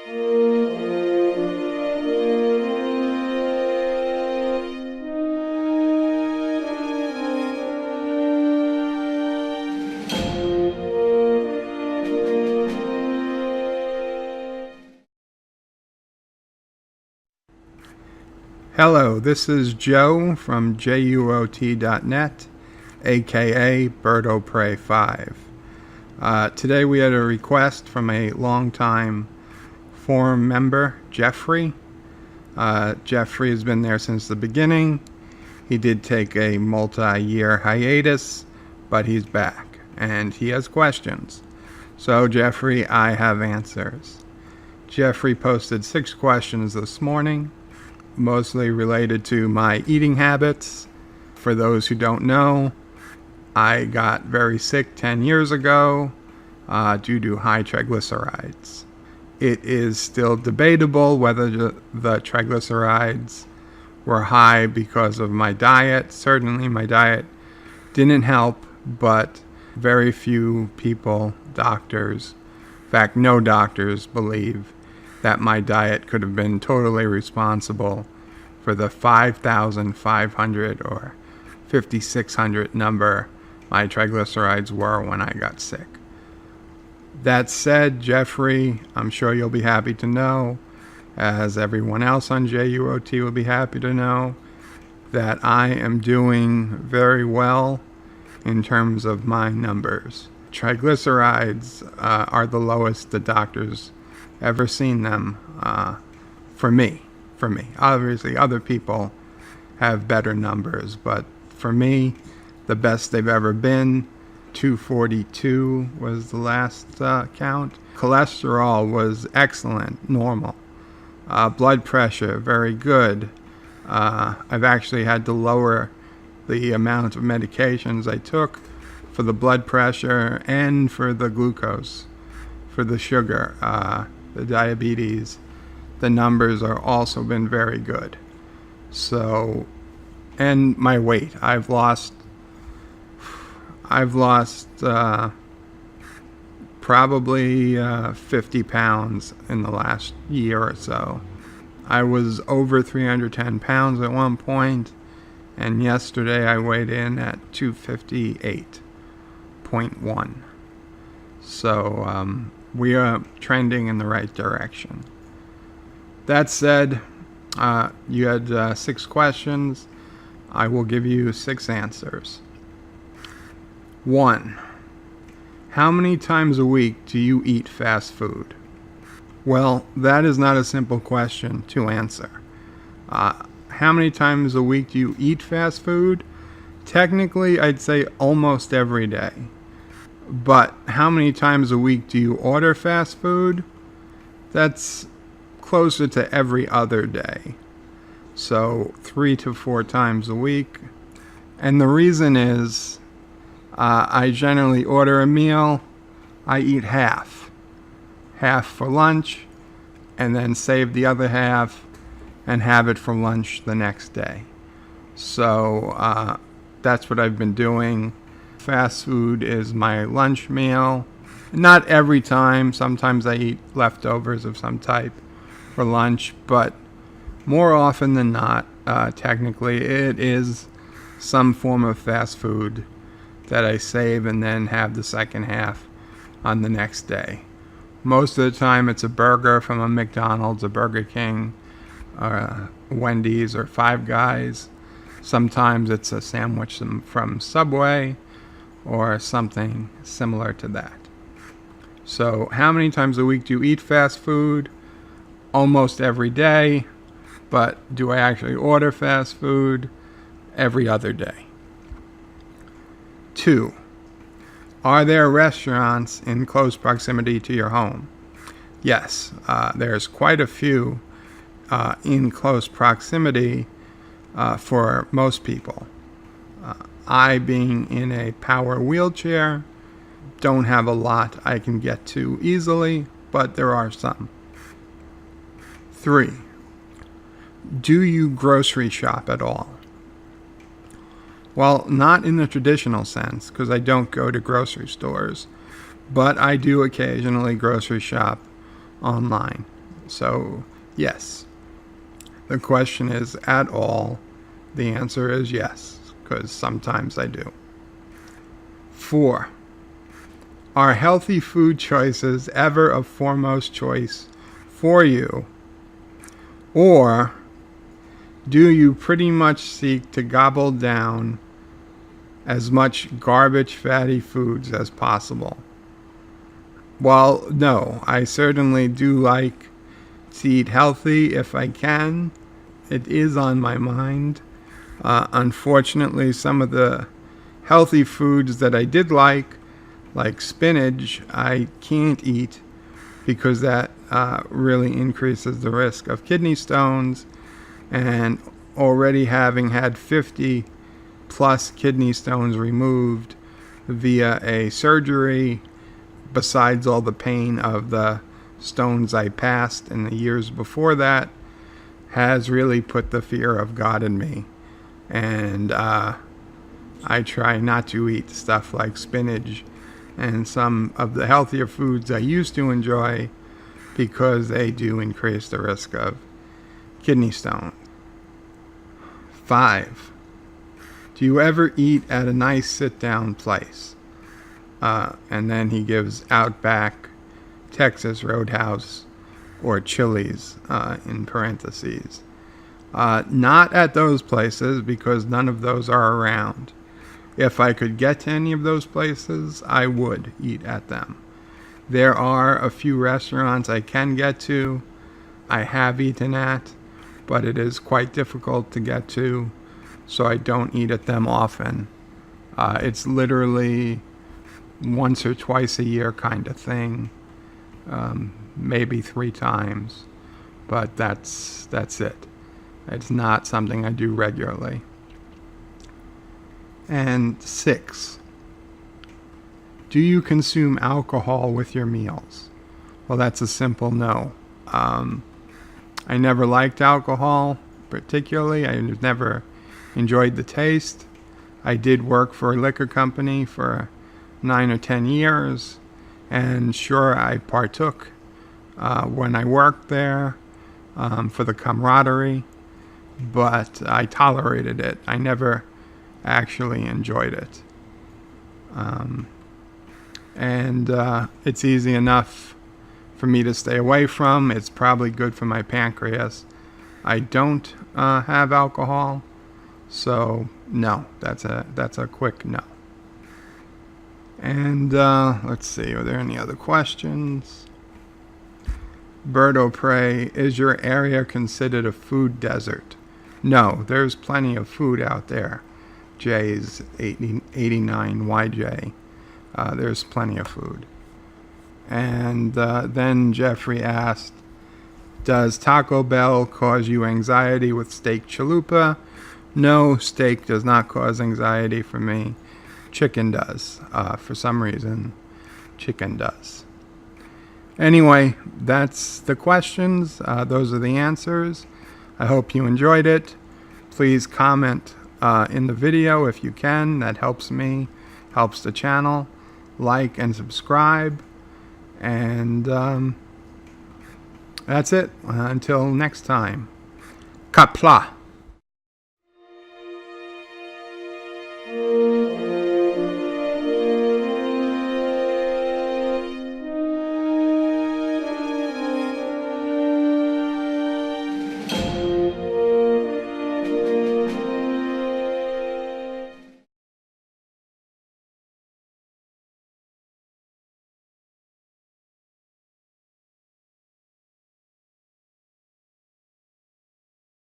Hello, this is Joe from JUOT.net, aka BirdOPray5. Today we had a request from a longtime forum member, Jeffrey. Jeffrey has been there since the beginning. He did take a multi-year hiatus, but he's back, and he has questions. So Jeffrey, I have answers. Jeffrey posted 6 questions this morning, mostly related to my eating habits. For those who don't know, I got very sick 10 years ago due to high triglycerides. It is still debatable whether the triglycerides were high because of my diet. Certainly my diet didn't help, but very few people, doctors, in fact no doctors, believe that my diet could have been totally responsible for the 5,500 or 5,600 number my triglycerides were when I got sick. That said, Jeffrey, I'm sure you'll be happy to know, as everyone else on JUOT will be happy to know, that I am doing very well in terms of my numbers. Triglycerides are the lowest the doctors ever seen them for me. Obviously other people have better numbers, but for me the best they've ever been, 242 was the last count. Cholesterol was excellent, normal. Blood pressure, very good. I've actually had to lower the amount of medications I took for the blood pressure and for the glucose, for the sugar, the diabetes. The numbers are also been very good. So, and my weight, I've lost probably 50 pounds in the last year or so. I was over 310 pounds at one point, and yesterday I weighed in at 258.1. So we are trending in the right direction. That said, you had 6 questions. I will give you 6 answers. 1. How many times a week do you eat fast food? Well, that is not a simple question to answer. How many times a week do you eat fast food? Technically, I'd say almost every day. But how many times a week do you order fast food? That's closer to every other day. So 3 to 4 times a week. And the reason is I generally order a meal, I eat half for lunch, and then save the other half and have it for lunch the next day. So that's what I've been doing. Fast food is my lunch meal. Not every time. Sometimes I eat leftovers of some type for lunch, but more often than not, technically, it is some form of fast food that I save and then have the second half on the next day. Most of the time it's a burger from a McDonald's, a Burger King, Wendy's, or Five Guys. Sometimes it's a sandwich from Subway or something similar to that. So how many times a week do you eat fast food? Almost every day. But do I actually order fast food? Every other day. 2. Are there restaurants in close proximity to your home? Yes, there's quite a few in close proximity for most people. I, being in a power wheelchair, don't have a lot I can get to easily, but there are some. 3. Do you grocery shop at all? Well, not in the traditional sense, because I don't go to grocery stores, but I do occasionally grocery shop online. So, yes. The question is at all. The answer is yes, because sometimes I do. 4. Are healthy food choices ever a foremost choice for you? Or do you pretty much seek to gobble down as much garbage fatty foods as possible? Well, no, I certainly do like to eat healthy if I can. It is on my mind. Unfortunately, some of the healthy foods that I did like spinach, I can't eat because that really increases the risk of kidney stones. And already having had 50 plus kidney stones removed via a surgery, besides all the pain of the stones I passed in the years before that, has really put the fear of God in me. And I try not to eat stuff like spinach and some of the healthier foods I used to enjoy because they do increase the risk of kidney stone. 5. Do you ever eat at a nice sit-down place? And then he gives Outback, Texas Roadhouse, or Chili's in parentheses. Not at those places because none of those are around. If I could get to any of those places, I would eat at them. There are a few restaurants I can get to, I have eaten at, but it is quite difficult to get to, so I don't eat at them often. It's literally once or twice a year kind of thing, maybe 3 times, but that's it. It's not something I do regularly. And 6. Do you consume alcohol with your meals? Well, that's a simple no. I never liked alcohol particularly. I never enjoyed the taste. I did work for a liquor company for 9 or 10 years, and sure, I partook when I worked there for the camaraderie, but I tolerated it. I never actually enjoyed it. And it's easy enough for me to stay away from. It's probably good for my pancreas. I don't have alcohol, so no, that's a quick no. And let's see, are there any other questions? Bird o' Prey, is your area considered a food desert? No, there's plenty of food out there. J's 89 YJ. There's plenty of food. And then Jeffrey asked, does Taco Bell cause you anxiety with steak chalupa? No, steak does not cause anxiety for me. Chicken does. For some reason, chicken does. Anyway, that's the questions. Those are the answers. I hope you enjoyed it. Please comment in the video if you can. That helps me, helps the channel. Like and subscribe. And that's it. Until next time. Kapla.